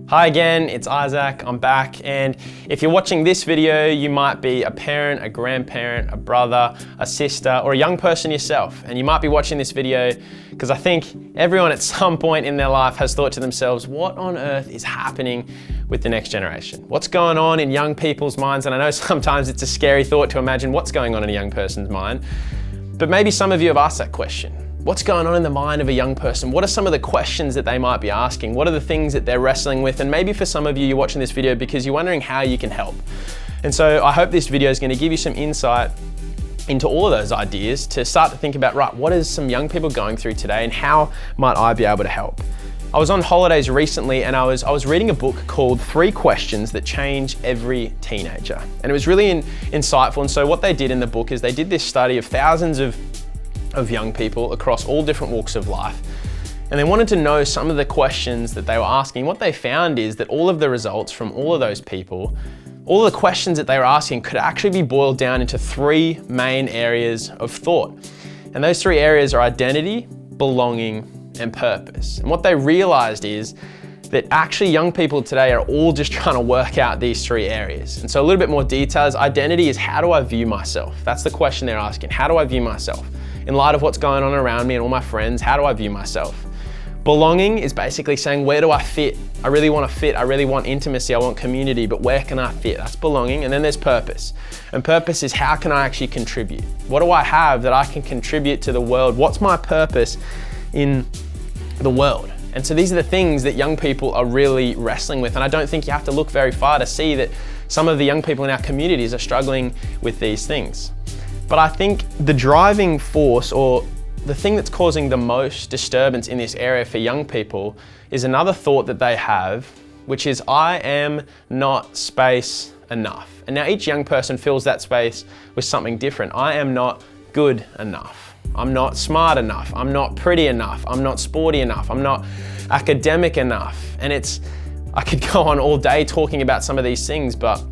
Hi again, it's Isaac, I'm back, and if you're watching this video, you might be a parent, a grandparent, a brother, a sister, or a young person yourself, and you might be watching this video because I think everyone at some point in their life has thought to themselves, what on earth is happening with the next generation? What's going on in young people's minds? And I know sometimes it's a scary thought to imagine what's going on in a young person's mind, but maybe some of you have asked that question. What's going on in the mind of a young person? What are some of the questions that they might be asking? What are the things that they're wrestling with? And maybe for some of you, you're watching this video because you're wondering how you can help. And so I hope this video is going to give you some insight into all of those ideas to start to think about, right, what is some young people going through today and how might I be able to help? I was on holidays recently and I was reading a book called 3 Questions That Change Every Teenager. And it was really insightful. And so what they did in the book is they did this study of thousands of young people across all different walks of life. And they wanted to know some of the questions that they were asking. What they found is that all of the results from all of those people, all of the questions that they were asking could actually be boiled down into 3 main areas of thought. And those 3 areas are identity, belonging, and purpose. And what they realized is that actually young people today are all just trying to work out these 3 areas. And so a little bit more details. Identity is, how do I view myself? That's the question they're asking. How do I view myself? In light of what's going on around me and all my friends, how do I view myself? Belonging is basically saying, where do I fit? I really want to fit. I really want intimacy. I want community, but where can I fit? That's belonging. And then there's purpose. And purpose is, how can I actually contribute? What do I have that I can contribute to the world? What's my purpose in the world? And so these are the things that young people are really wrestling with. And I don't think you have to look very far to see that some of the young people in our communities are struggling with these things. But I think the driving force, or the thing that's causing the most disturbance in this area for young people, is another thought that they have, which is, I am not space enough. And now each young person fills that space with something different. I am not good enough. I'm not smart enough. I'm not pretty enough. I'm not sporty enough. I'm not academic enough. And I could go on all day talking about some of these things, but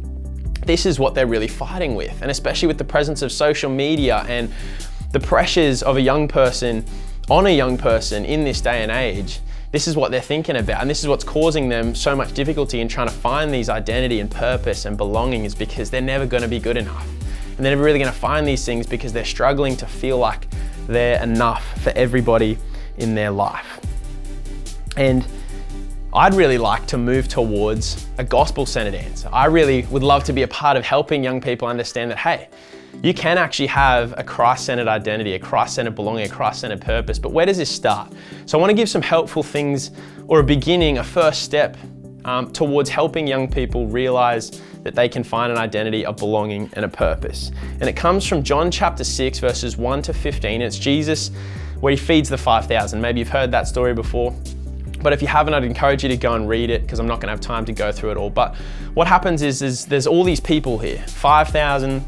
this is what they're really fighting with. And especially with the presence of social media and the pressures of a young person on a young person in this day and age, this is what they're thinking about. And this is what's causing them so much difficulty in trying to find these identity and purpose and belonging, is because they're never going to be good enough. And they're never really going to find these things because they're struggling to feel like they're enough for everybody in their life. And I'd really like to move towards a gospel-centered answer. I really would love to be a part of helping young people understand that, hey, you can actually have a Christ-centered identity, a Christ-centered belonging, a Christ-centered purpose, but where does this start? So I want to give some helpful things, or a beginning, a first step towards helping young people realize that they can find an identity, a belonging, and a purpose. And it comes from John chapter 6, verses 1 to 15. It's Jesus where he feeds the 5,000. Maybe you've heard that story before. But if you haven't, I'd encourage you to go and read it, because I'm not going to have time to go through it all. But what happens is there's all these people here, 5,000,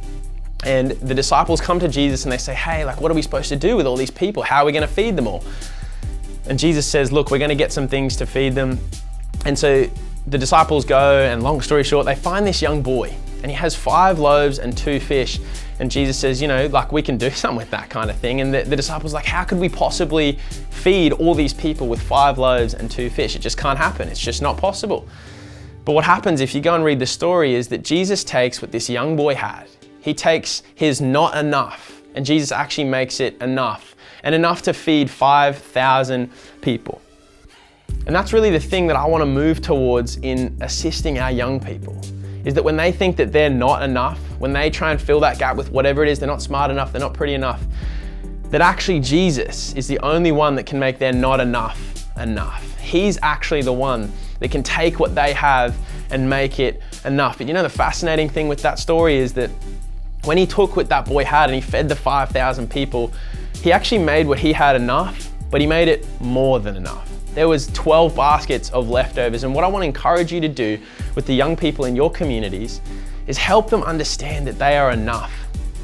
and the disciples come to Jesus and they say, hey, like, what are we supposed to do with all these people? How are we going to feed them all? And Jesus says, look, we're going to get some things to feed them. And so the disciples go, and long story short, they find this young boy, and he has 5 loaves and 2 fish. And Jesus says, like, we can do something with that kind of thing. And the disciples are like, how could we possibly feed all these people with 5 loaves and 2 fish? It just can't happen. It's just not possible. But what happens if you go and read the story is that Jesus takes what this young boy had. He takes his not enough, and Jesus actually makes it enough, and enough to feed 5,000 people. And that's really the thing that I want to move towards in assisting our young people, is that when they think that they're not enough, when they try and fill that gap with whatever it is, they're not smart enough, they're not pretty enough, that actually Jesus is the only one that can make their not enough enough. He's actually the one that can take what they have and make it enough. But the fascinating thing with that story is that when he took what that boy had and he fed the 5,000 people, he actually made what he had enough, but he made it more than enough. There was 12 baskets of leftovers. And what I want to encourage you to do with the young people in your communities is help them understand that they are enough.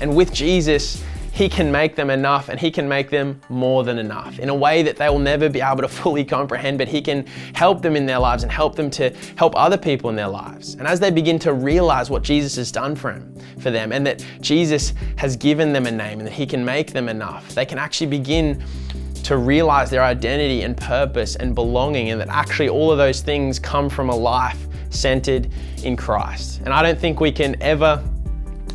And with Jesus, he can make them enough, and he can make them more than enough in a way that they will never be able to fully comprehend, but he can help them in their lives and help them to help other people in their lives. And as they begin to realize what Jesus has done for them, and that Jesus has given them a name and that he can make them enough, they can actually begin to realize their identity and purpose and belonging, and that actually all of those things come from a life centered in Christ. And I don't think we can ever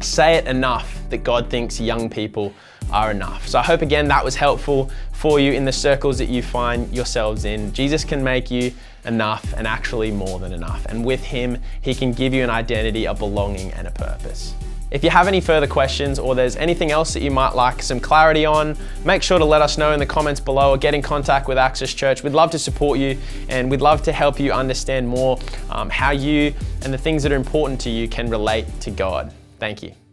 say it enough that God thinks young people are enough. So I hope again that was helpful for you in the circles that you find yourselves in. Jesus can make you enough, and actually more than enough. And with him, he can give you an identity, a belonging, and a purpose. If you have any further questions, or there's anything else that you might like some clarity on, make sure to let us know in the comments below, or get in contact with Access Church. We'd love to support you, and we'd love to help you understand more how you and the things that are important to you can relate to God. Thank you.